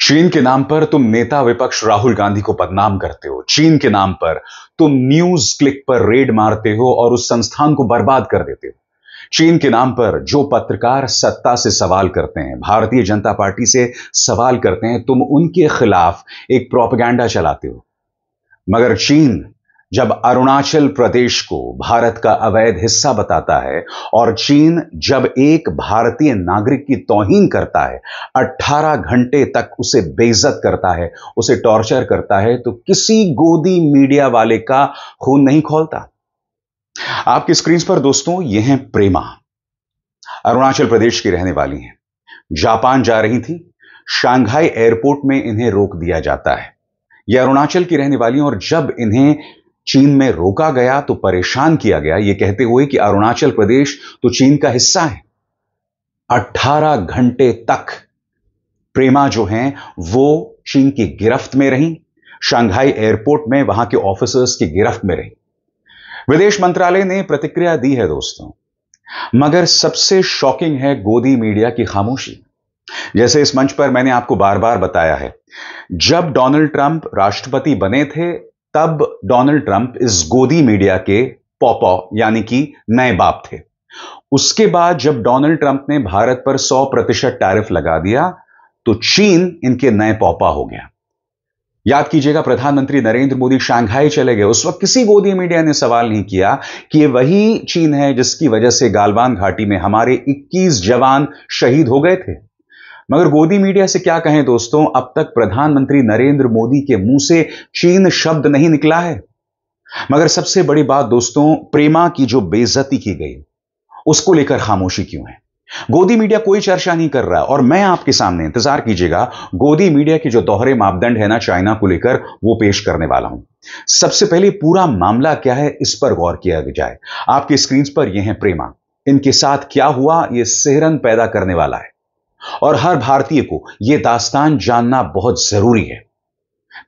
चीन के नाम पर तुम नेता विपक्ष राहुल गांधी को बदनाम करते हो। चीन के नाम पर तुम न्यूज क्लिक पर रेड मारते हो और उस संस्थान को बर्बाद कर देते हो। चीन के नाम पर जो पत्रकार सत्ता से सवाल करते हैं, भारतीय जनता पार्टी से सवाल करते हैं, तुम उनके खिलाफ एक प्रोपेगेंडा चलाते हो। मगर चीन जब अरुणाचल प्रदेश को भारत का अवैध हिस्सा बताता है और चीन जब एक भारतीय नागरिक की तौहीन करता है, 18 घंटे तक उसे बेइज्जत करता है, उसे टॉर्चर करता है, तो किसी गोदी मीडिया वाले का खून नहीं खौलता। आपकी स्क्रीन पर दोस्तों ये हैं प्रेमा। अरुणाचल प्रदेश की रहने वाली हैं। जापान जा रही थी, शंघाई एयरपोर्ट में इन्हें रोक दिया जाता है। यह अरुणाचल की रहने वाली हैं और जब इन्हें चीन में रोका गया तो परेशान किया गया, यह कहते हुए कि अरुणाचल प्रदेश तो चीन का हिस्सा है। 18 घंटे तक प्रेमा जो हैं वो चीन की गिरफ्त में रहीं, शंघाई एयरपोर्ट में वहां के ऑफिसर्स की गिरफ्त में रहीं। विदेश मंत्रालय ने प्रतिक्रिया दी है दोस्तों, मगर सबसे शॉकिंग है गोदी मीडिया की खामोशी। जैसे इस मंच पर मैंने आपको बार बार बताया है, जब डोनाल्ड ट्रंप राष्ट्रपति बने थे तब डोनाल्ड ट्रंप इस गोदी मीडिया के पॉपॉ यानी कि नए बाप थे। उसके बाद जब डोनाल्ड ट्रंप ने भारत पर 100% टैरिफ लगा दिया तो चीन इनके नए पॉपा हो गया। याद कीजिएगा, प्रधानमंत्री नरेंद्र मोदी शंघाई चले गए, उस वक्त किसी गोदी मीडिया ने सवाल नहीं किया कि यह वही चीन है जिसकी वजह से गालवान घाटी में हमारे 21 जवान शहीद हो गए थे। मगर गोदी मीडिया से क्या कहें दोस्तों, अब तक प्रधानमंत्री नरेंद्र मोदी के मुंह से चीन शब्द नहीं निकला है। मगर सबसे बड़ी बात दोस्तों, प्रेमा की जो बेइज्जती की गई उसको लेकर खामोशी क्यों है? गोदी मीडिया कोई चर्चा नहीं कर रहा और मैं आपके सामने, इंतजार कीजिएगा, गोदी मीडिया के जो दोहरे मापदंड है ना चाइना को लेकर, वो पेश करने वाला हूं। सबसे पहले पूरा मामला क्या है इस पर गौर किया जाए। आपकी स्क्रीन पर यह है प्रेमा। इनके साथ क्या हुआ यह सिहरन पैदा करने वाला है और हर भारतीय को यह दास्तान जानना बहुत जरूरी है।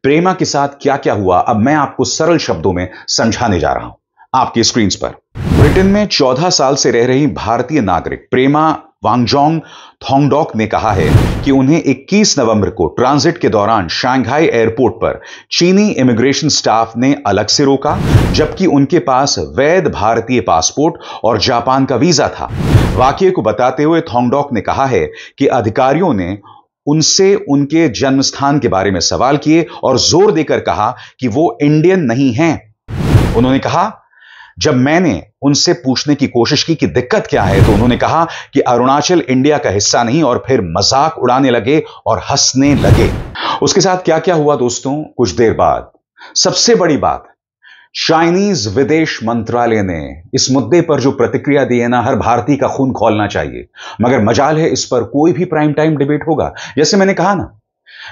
प्रेमा के साथ क्या क्या हुआ अब मैं आपको सरल शब्दों में समझाने जा रहा हूं। आपकी स्क्रीन पर ब्रिटेन में 14 साल से रह रही भारतीय नागरिक प्रेमा वांगजोंग थोंगडॉक ने कहा है कि उन्हें 21 नवंबर को ट्रांजिट के दौरान शंघाई एयरपोर्ट पर चीनी इमिग्रेशन स्टाफ ने अलग से रोका, जबकि उनके पास वैध भारतीय पासपोर्ट और जापान का वीजा था। वाकये को बताते हुए थोंगडॉक ने कहा है कि अधिकारियों ने उनसे उनके जन्म स्थान के बारे में सवाल किए और जोर देकर कहा कि वो इंडियन नहीं हैं। उन्होंने कहा, जब मैंने उनसे पूछने की कोशिश की कि दिक्कत क्या है तो उन्होंने कहा कि अरुणाचल इंडिया का हिस्सा नहीं, और फिर मजाक उड़ाने लगे और हंसने लगे। उसके साथ क्या क्या हुआ दोस्तों, कुछ देर बाद सबसे बड़ी बात, चाइनीज विदेश मंत्रालय ने इस मुद्दे पर जो प्रतिक्रिया दी है ना, हर भारतीय का खून खौलना चाहिए। मगर मजाल है इस पर कोई भी प्राइम टाइम डिबेट होगा। जैसे मैंने कहा ना,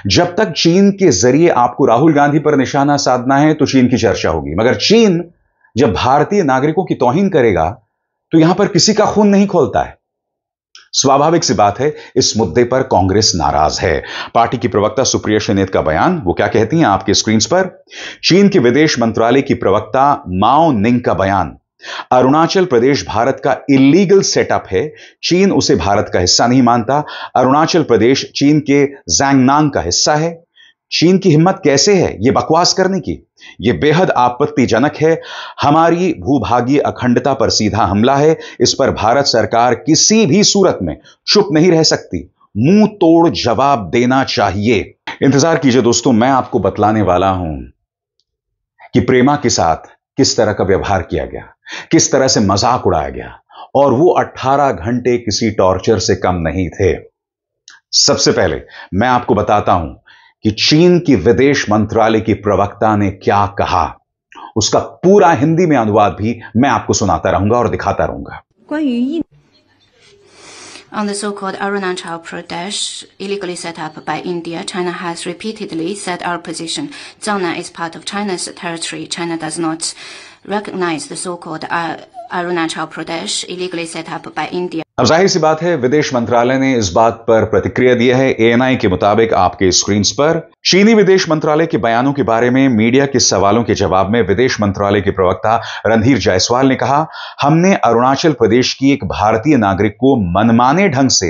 जब तक चीन के जरिए आपको राहुल गांधी पर निशाना साधना है तो चीन की चर्चा होगी, मगर चीन जब भारतीय नागरिकों की तौहीन करेगा तो यहां पर किसी का खून नहीं खौलता है। स्वाभाविक सी बात है, इस मुद्दे पर कांग्रेस नाराज है। पार्टी की प्रवक्ता सुप्रिया श्रीनेत का बयान, वो क्या कहती हैं आपके स्क्रीन पर। चीन के विदेश मंत्रालय की प्रवक्ता माओ निंग का बयान, अरुणाचल प्रदेश भारत का इलीगल सेटअप है, चीन उसे भारत का हिस्सा नहीं मानता। अरुणाचल प्रदेश चीन के ज़ैंगनांग का हिस्सा है। चीन की हिम्मत कैसे है यह बकवास करने की, यह बेहद आपत्तिजनक है। हमारी भूभागीय अखंडता पर सीधा हमला है। इस पर भारत सरकार किसी भी सूरत में चुप नहीं रह सकती, मुंह तोड़ जवाब देना चाहिए। इंतजार कीजिए दोस्तों, मैं आपको बतलाने वाला हूं कि प्रेमा के साथ किस तरह का व्यवहार किया गया, किस तरह से मजाक उड़ाया गया, और वो 18 घंटे किसी टॉर्चर से कम नहीं थे। सबसे पहले मैं आपको बताता हूं कि चीन की विदेश मंत्रालय की प्रवक्ता ने क्या कहा। उसका पूरा हिंदी में अनुवाद भी मैं आपको सुनाता रहूंगा और दिखाता रहूंगा। On the so-called Arunachal Pradesh, illegally set up by India, China has repeatedly said our position. Jiangnan is part of China's territory. China does not recognize the so-called Arunachal Pradesh, illegally set up by India. अब जाहिर सी बात है, विदेश मंत्रालय ने इस बात पर प्रतिक्रिया दी है। एएनआई के मुताबिक आपके स्क्रीन पर चीनी विदेश मंत्रालय के बयानों के बारे में मीडिया के सवालों के जवाब में विदेश मंत्रालय के प्रवक्ता रणधीर जायसवाल ने कहा, हमने अरुणाचल प्रदेश की एक भारतीय नागरिक को मनमाने ढंग से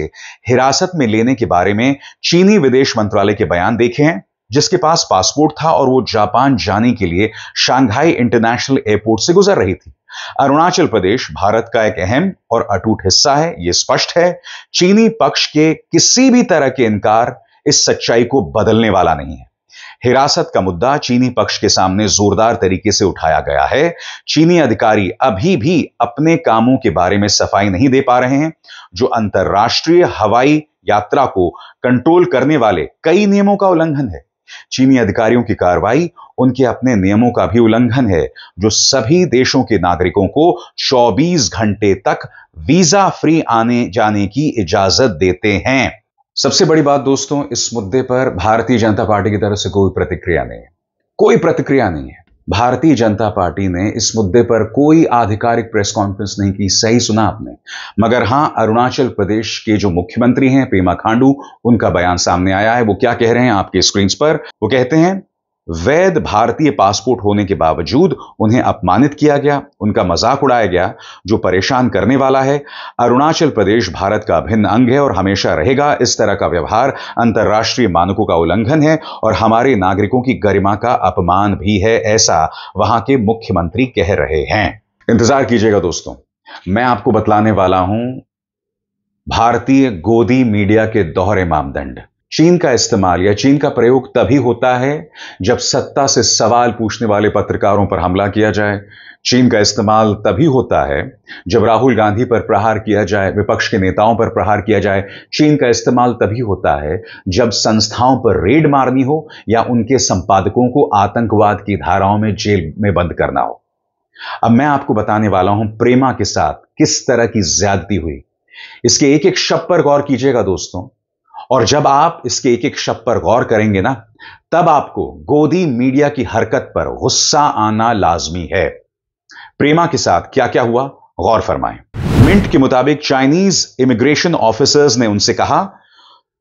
हिरासत में लेने के बारे में चीनी विदेश मंत्रालय के बयान देखे हैं, जिसके पास पासपोर्ट था और वो जापान जाने के लिए शंघाई इंटरनेशनल एयरपोर्ट से गुजर रही थी। अरुणाचल प्रदेश भारत का एक अहम और अटूट हिस्सा है, यह स्पष्ट है। चीनी पक्ष के किसी भी तरह के इनकार इस सच्चाई को बदलने वाला नहीं है। हिरासत का मुद्दा चीनी पक्ष के सामने जोरदार तरीके से उठाया गया है। चीनी अधिकारी अभी भी अपने कामों के बारे में सफाई नहीं दे पा रहे हैं, जो अंतर्राष्ट्रीय हवाई यात्रा को कंट्रोल करने वाले कई नियमों का उल्लंघन है। चीनी अधिकारियों की कार्रवाई उनके अपने नियमों का भी उल्लंघन है, जो सभी देशों के नागरिकों को 24 घंटे तक वीजा फ्री आने जाने की इजाजत देते हैं। सबसे बड़ी बात दोस्तों, इस मुद्दे पर भारतीय जनता पार्टी की तरफ से कोई प्रतिक्रिया नहीं है। कोई प्रतिक्रिया नहीं है। भारतीय जनता पार्टी ने इस मुद्दे पर कोई आधिकारिक प्रेस कॉन्फ्रेंस नहीं की। सही सुना आपने। मगर हां, अरुणाचल प्रदेश के जो मुख्यमंत्री हैं पेमा खांडू, उनका बयान सामने आया है। वो क्या कह रहे हैं आपके स्क्रीन पर? वो कहते हैं, वैध भारतीय पासपोर्ट होने के बावजूद उन्हें अपमानित किया गया, उनका मजाक उड़ाया गया, जो परेशान करने वाला है। अरुणाचल प्रदेश भारत का अभिन्न अंग है और हमेशा रहेगा। इस तरह का व्यवहार अंतर्राष्ट्रीय मानकों का उल्लंघन है और हमारे नागरिकों की गरिमा का अपमान भी है, ऐसा वहां के मुख्यमंत्री कह रहे हैं। इंतजार कीजिएगा दोस्तों, मैं आपको बतलाने वाला हूं भारतीय गोदी मीडिया के दोहरे मापदंड। चीन का इस्तेमाल या चीन का प्रयोग तभी होता है जब सत्ता से सवाल पूछने वाले पत्रकारों पर हमला किया जाए। चीन का इस्तेमाल तभी होता है जब राहुल गांधी पर प्रहार किया जाए, विपक्ष के नेताओं पर प्रहार किया जाए। चीन का इस्तेमाल तभी होता है जब संस्थाओं पर रेड मारनी हो या उनके संपादकों को आतंकवाद की धाराओं में जेल में बंद करना हो। अब मैं आपको बताने वाला हूं प्रेमा के साथ किस तरह की ज्यादती हुई। इसके एक एक शब्द पर गौर कीजिएगा दोस्तों, और जब आप इसके एक एक शब्द पर गौर करेंगे ना, तब आपको गोदी मीडिया की हरकत पर गुस्सा आना लाजमी है। प्रेमा के साथ क्या क्या हुआ, गौर फरमाएं। मिंट के मुताबिक चाइनीज इमिग्रेशन ऑफिसर्स ने उनसे कहा,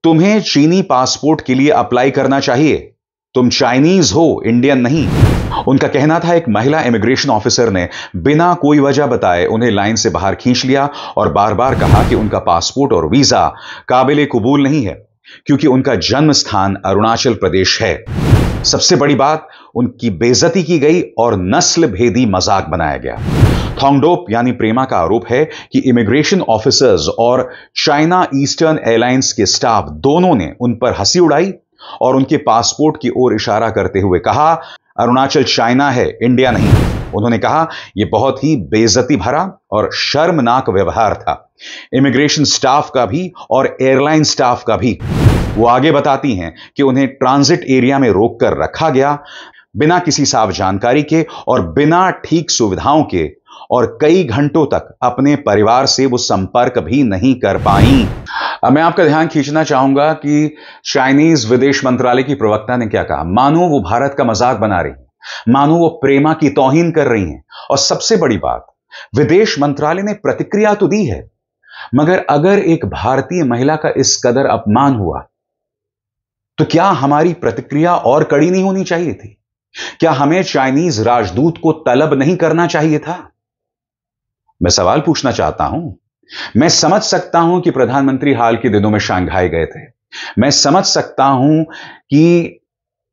तुम्हें चीनी पासपोर्ट के लिए अप्लाई करना चाहिए, तुम चाइनीज हो, इंडियन नहीं। उनका कहना था, एक महिला इमिग्रेशन ऑफिसर ने बिना कोई वजह बताए उन्हें लाइन से बाहर खींच लिया और बार बार कहा कि उनका पासपोर्ट और वीजा काबिले कबूल नहीं है, क्योंकि उनका जन्म स्थान अरुणाचल प्रदेश है। सबसे बड़ी बात, उनकी बेइज्जती की गई और नस्ल भेदी मजाक बनाया गया। थोंगडोप यानी प्रेमा का आरोप है कि इमिग्रेशन ऑफिसर्स और चाइना ईस्टर्न एयरलाइंस के स्टाफ दोनों ने उन पर हंसी उड़ाई और उनके पासपोर्ट की ओर इशारा करते हुए कहा, अरुणाचल चाइना है, इंडिया नहीं। उन्होंने कहा, यह बहुत ही बेइज्जती भरा और शर्मनाक व्यवहार था, इमिग्रेशन स्टाफ का भी और एयरलाइन स्टाफ का भी। वो आगे बताती हैं कि उन्हें ट्रांजिट एरिया में रोककर रखा गया बिना किसी साफ जानकारी के और बिना ठीक सुविधाओं के, और कई घंटों तक अपने परिवार से वो संपर्क भी नहीं कर पाई। अब मैं आपका ध्यान खींचना चाहूंगा कि चाइनीज विदेश मंत्रालय की प्रवक्ता ने क्या कहा। मानो वो भारत का मजाक बना रही हैं, मानो वो प्रेमा की तौहीन कर रही हैं। और सबसे बड़ी बात, विदेश मंत्रालय ने प्रतिक्रिया तो दी है, मगर अगर एक भारतीय महिला का इस कदर अपमान हुआ तो क्या हमारी प्रतिक्रिया और कड़ी नहीं होनी चाहिए थी? क्या हमें चाइनीज राजदूत को तलब नहीं करना चाहिए था? मैं सवाल पूछना चाहता हूं। मैं समझ सकता हूं कि प्रधानमंत्री हाल के दिनों में शंघाई गए थे। मैं समझ सकता हूं कि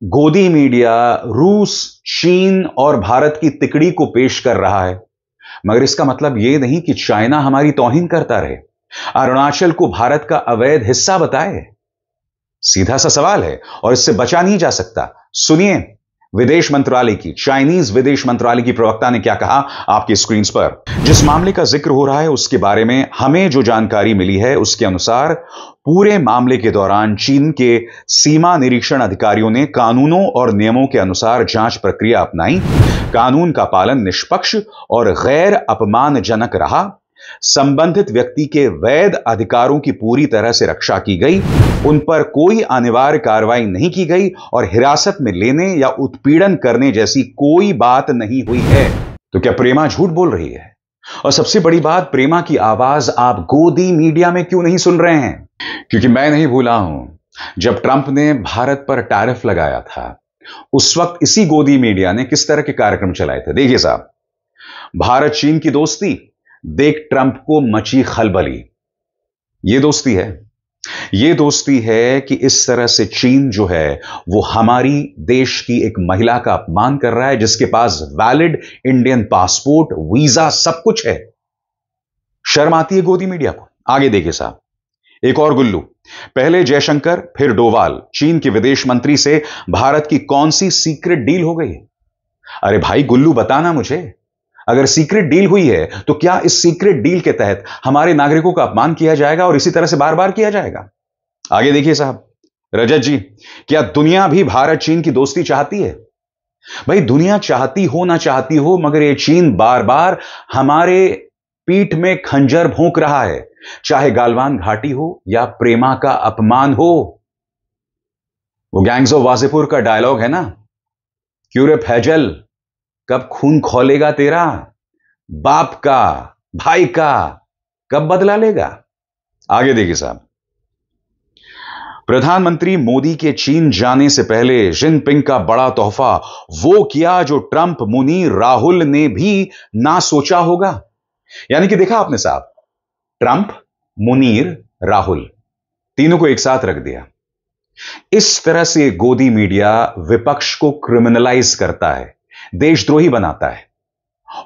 गोदी मीडिया रूस, चीन और भारत की तिकड़ी को पेश कर रहा है, मगर इसका मतलब यह नहीं कि चाइना हमारी तौहीन करता रहे, अरुणाचल को भारत का अवैध हिस्सा बताए। सीधा सा सवाल है और इससे बचा नहीं जा सकता। सुनिए विदेश मंत्रालय की, चाइनीज विदेश मंत्रालय की प्रवक्ता ने क्या कहा आपकी स्क्रीन पर। जिस मामले का जिक्र हो रहा है उसके बारे में हमें जो जानकारी मिली है उसके अनुसार पूरे मामले के दौरान चीन के सीमा निरीक्षण अधिकारियों ने कानूनों और नियमों के अनुसार जांच प्रक्रिया अपनाई। कानून का पालन निष्पक्ष और गैर अपमानजनक रहा। संबंधित व्यक्ति के वैध अधिकारों की पूरी तरह से रक्षा की गई। उन पर कोई अनिवार्य कार्रवाई नहीं की गई और हिरासत में लेने या उत्पीड़न करने जैसी कोई बात नहीं हुई है। तो क्या प्रेमा झूठ बोल रही है? और सबसे बड़ी बात, प्रेमा की आवाज आप गोदी मीडिया में क्यों नहीं सुन रहे हैं? क्योंकि मैं नहीं भूला हूं, जब ट्रंप ने भारत पर टैरिफ लगाया था, उस वक्त इसी गोदी मीडिया ने किस तरह के कार्यक्रम चलाए थे। देखिए साहब, भारत चीन की दोस्ती देख ट्रंप को मची खलबली। यह दोस्ती है, यह दोस्ती है कि इस तरह से चीन जो है वो हमारी देश की एक महिला का अपमान कर रहा है, जिसके पास वैलिड इंडियन पासपोर्ट, वीजा, सब कुछ है। शर्म आती है गोदी मीडिया को। आगे देखिए साहब, एक और गुल्लू। पहले जयशंकर, फिर डोवाल, चीन के विदेश मंत्री से भारत की कौन सी सीक्रेट डील हो गई? अरे भाई गुल्लू, बताना मुझे। अगर सीक्रेट डील हुई है तो क्या इस सीक्रेट डील के तहत हमारे नागरिकों का अपमान किया जाएगा और इसी तरह से बार बार किया जाएगा? आगे देखिए साहब, रजत जी, क्या दुनिया भी भारत चीन की दोस्ती चाहती है? भाई दुनिया चाहती हो ना चाहती हो, मगर यह चीन बार बार हमारे पीठ में खंजर भोंक रहा है, चाहे गालवान घाटी हो या प्रेमा का अपमान हो। वो गैंग्स ऑफ वासेपुर का डायलॉग है ना, क्यों रे फैजल, कब खून खौलेगा तेरा, बाप का, भाई का, कब बदला लेगा? आगे देखिए साहब, प्रधानमंत्री मोदी के चीन जाने से पहले जिनपिंग का बड़ा तोहफा वो किया जो ट्रंप, मुनीर, राहुल ने भी ना सोचा होगा। यानी कि देखा आपने साहब, ट्रंप, मुनीर, राहुल, तीनों को एक साथ रख दिया। इस तरह से गोदी मीडिया विपक्ष को क्रिमिनलाइज करता है, देशद्रोही बनाता है।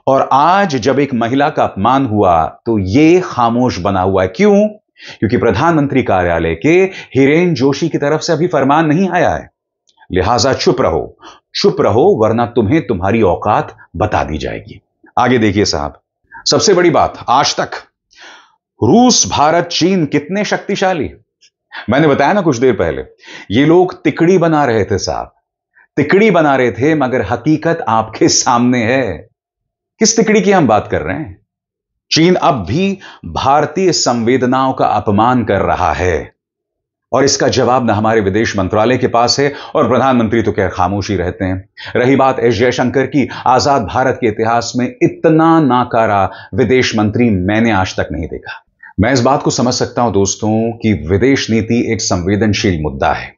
और आज जब एक महिला का अपमान हुआ तो यह खामोश बना हुआ है। क्यों? क्योंकि प्रधानमंत्री कार्यालय के हिरेन जोशी की तरफ से अभी फरमान नहीं आया है। लिहाजा चुप रहो, चुप रहो, वरना तुम्हें तुम्हारी औकात बता दी जाएगी। आगे देखिए साहब, सबसे बड़ी बात, आज तक रूस, भारत, चीन कितने शक्तिशाली। मैंने बताया ना कुछ देर पहले, ये लोग तिकड़ी बना रहे थे साहब, तिकड़ी बना रहे थे, मगर हकीकत आपके सामने है। किस तिकड़ी की हम बात कर रहे हैं? चीन अब भी भारतीय संवेदनाओं का अपमान कर रहा है और इसका जवाब न हमारे विदेश मंत्रालय के पास है, और प्रधानमंत्री तो क्या खामोशी रहते हैं। रही बात एस जयशंकर की, आजाद भारत के इतिहास में इतना नाकारा विदेश मंत्री मैंने आज तक नहीं देखा। मैं इस बात को समझ सकता हूं दोस्तों कि विदेश नीति एक संवेदनशील मुद्दा है,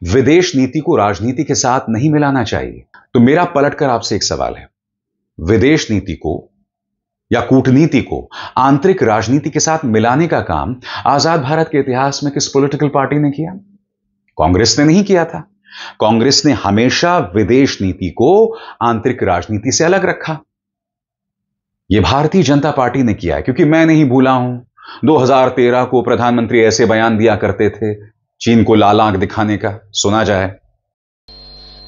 विदेश नीति को राजनीति के साथ नहीं मिलाना चाहिए। तो मेरा पलटकर आपसे एक सवाल है, विदेश नीति को या कूटनीति को आंतरिक राजनीति के साथ मिलाने का काम आजाद भारत के इतिहास में किस पॉलिटिकल पार्टी ने किया? कांग्रेस ने नहीं किया था। कांग्रेस ने हमेशा विदेश नीति को आंतरिक राजनीति से अलग रखा। यह भारतीय जनता पार्टी ने किया है, क्योंकि मैं नहीं भूला हूं 2013 को प्रधानमंत्री ऐसे बयान दिया करते थे, चीन को लाल आंख दिखाने का। सुना जाए।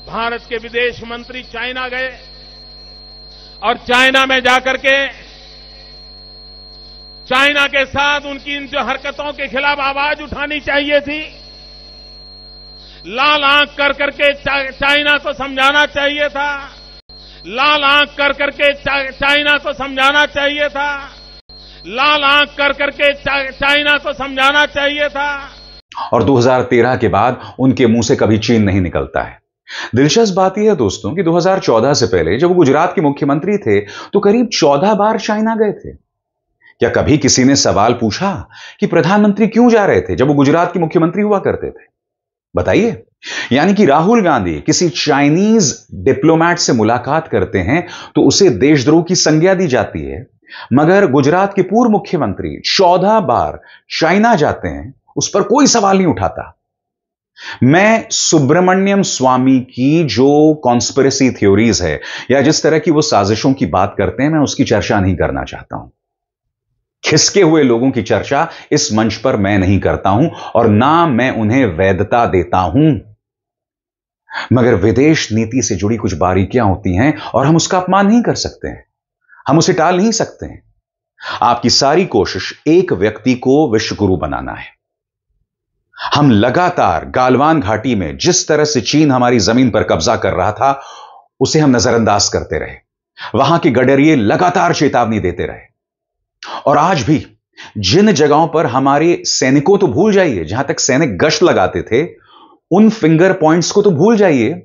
भारत के विदेश मंत्री चाइना गए और चाइना में जाकर के चाइना के साथ उनकी इन जो हरकतों के खिलाफ आवाज उठानी चाहिए थी, लाल आंख कर करके चाइना को समझाना चाहिए था, लाल आंख कर करके चाइना को समझाना चाहिए था, लाल आंख कर करके चाइना को समझाना चाहिए था। और 2013 के बाद उनके मुंह से कभी चीन नहीं निकलता है। दिलचस्प बात यह है दोस्तों कि 2014 से पहले जब वो गुजरात के मुख्यमंत्री थे तो करीब 14 बार चाइना गए थे। क्या कभी किसी ने सवाल पूछा कि प्रधानमंत्री क्यों जा रहे थे जब वो गुजरात के मुख्यमंत्री हुआ करते थे? बताइए। यानी कि राहुल गांधी किसी चाइनीज डिप्लोमैट से मुलाकात करते हैं तो उसे देशद्रोह की संज्ञा दी जाती है, मगर गुजरात के पूर्व मुख्यमंत्री 14 बार चाइना जाते हैं, उस पर कोई सवाल नहीं उठाता। मैं सुब्रमण्यम स्वामी की जो कॉन्स्पिरेसी थ्योरीज है या जिस तरह की वो साजिशों की बात करते हैं, मैं उसकी चर्चा नहीं करना चाहता हूं। खिसके हुए लोगों की चर्चा इस मंच पर मैं नहीं करता हूं और ना मैं उन्हें वैधता देता हूं। मगर विदेश नीति से जुड़ी कुछ बारीकियां होती हैं और हम उसका अपमान नहीं कर सकते हैं, हम उसे टाल नहीं सकते हैं। आपकी सारी कोशिश एक व्यक्ति को विश्व गुरु बनाना है। हम लगातार गालवान घाटी में जिस तरह से चीन हमारी जमीन पर कब्जा कर रहा था, उसे हम नजरअंदाज करते रहे। वहां के गडरिये लगातार चेतावनी देते रहे। और आज भी जिन जगहों पर हमारे सैनिकों, तो भूल जाइए, जहां तक सैनिक गश्त लगाते थे उन फिंगर पॉइंट्स को तो भूल जाइए,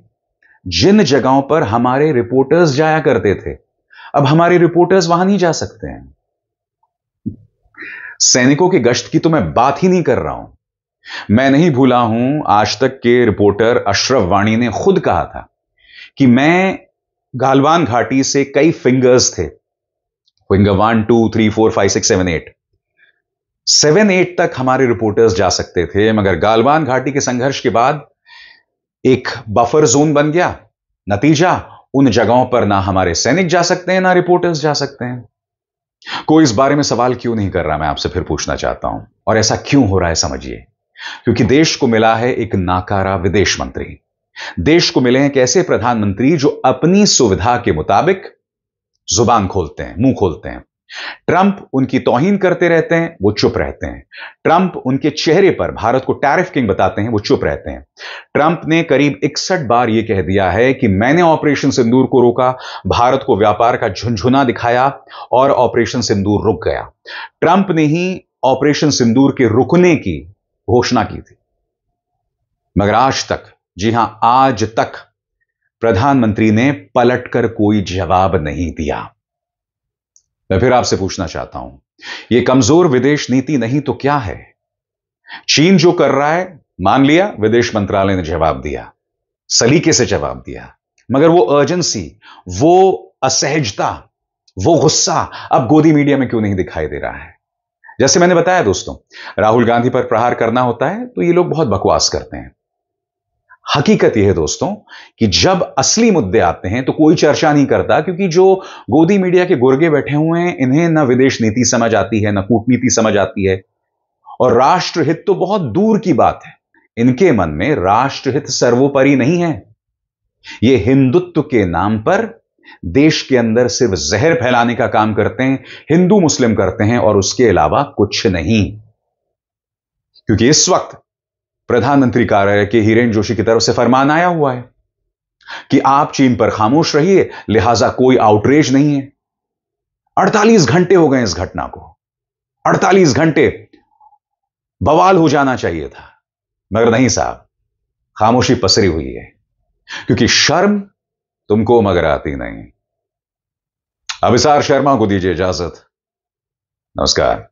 जिन जगहों पर हमारे रिपोर्टर्स जाया करते थे, अब हमारे रिपोर्टर्स वहां नहीं जा सकते हैं। सैनिकों की गश्त की तो मैं बात ही नहीं कर रहा हूं। मैं नहीं भूला हूं, आज तक के रिपोर्टर अशरफ वाणी ने खुद कहा था कि मैं गालवान घाटी से कई फिंगर्स थे, फिंगर 1 2 3 4 5 6 7 8 7 8 तक हमारे रिपोर्टर्स जा सकते थे, मगर गालवान घाटी के संघर्ष के बाद एक बफर जोन बन गया। नतीजा, उन जगहों पर ना हमारे सैनिक जा सकते हैं, ना रिपोर्टर्स जा सकते हैं। कोई इस बारे में सवाल क्यों नहीं कर रहा, मैं आपसे फिर पूछना चाहता हूं। और ऐसा क्यों हो रहा है समझिए। क्योंकि देश को मिला है एक नाकारा विदेश मंत्री, देश को मिले हैं एक ऐसे प्रधानमंत्री जो अपनी सुविधा के मुताबिक जुबान खोलते हैं, मुंह खोलते हैं। ट्रंप उनकी तौहीन करते रहते हैं, वो चुप रहते हैं। ट्रंप उनके चेहरे पर भारत को टैरिफ किंग बताते हैं, वो चुप रहते हैं। ट्रंप ने करीब 61 बार यह कह दिया है कि मैंने ऑपरेशन सिंदूर को रोका, भारत को व्यापार का झुनझुना दिखाया और ऑपरेशन सिंदूर रुक गया। ट्रंप ने ही ऑपरेशन सिंदूर के रुकने की घोषणा की थी, मगर आज तक, जी हां आज तक, प्रधानमंत्री ने पलटकर कोई जवाब नहीं दिया। मैं फिर आपसे पूछना चाहता हूं, यह कमजोर विदेश नीति नहीं तो क्या है? चीन जो कर रहा है, मान लिया विदेश मंत्रालय ने जवाब दिया, सलीके से जवाब दिया, मगर वो अर्जेंसी, वो असहजता, वो गुस्सा अब गोदी मीडिया में क्यों नहीं दिखाई दे रहा है? जैसे मैंने बताया दोस्तों, राहुल गांधी पर प्रहार करना होता है तो ये लोग बहुत बकवास करते हैं। हकीकत यह है दोस्तों कि जब असली मुद्दे आते हैं तो कोई चर्चा नहीं करता, क्योंकि जो गोदी मीडिया के गुर्गे बैठे हुए हैं, इन्हें न विदेश नीति समझ आती है, न कूटनीति समझ आती है, और राष्ट्रहित तो बहुत दूर की बात है। इनके मन में राष्ट्रहित सर्वोपरि नहीं है। ये हिंदुत्व के नाम पर देश के अंदर सिर्फ जहर फैलाने का काम करते हैं, हिंदू मुस्लिम करते हैं, और उसके अलावा कुछ नहीं। क्योंकि इस वक्त प्रधानमंत्री कार्यालय के हिरेन जोशी की तरफ से फरमान आया हुआ है कि आप चीन पर खामोश रहिए, लिहाजा कोई आउटरीच नहीं है। 48 घंटे हो गए इस घटना को, 48 घंटे बवाल हो जाना चाहिए था, मगर नहीं साहब, खामोशी पसरी हुई है, क्योंकि शर्म तुमको मगर आती नहीं। अभिसार शर्मा को दीजिए इजाजत। नमस्कार।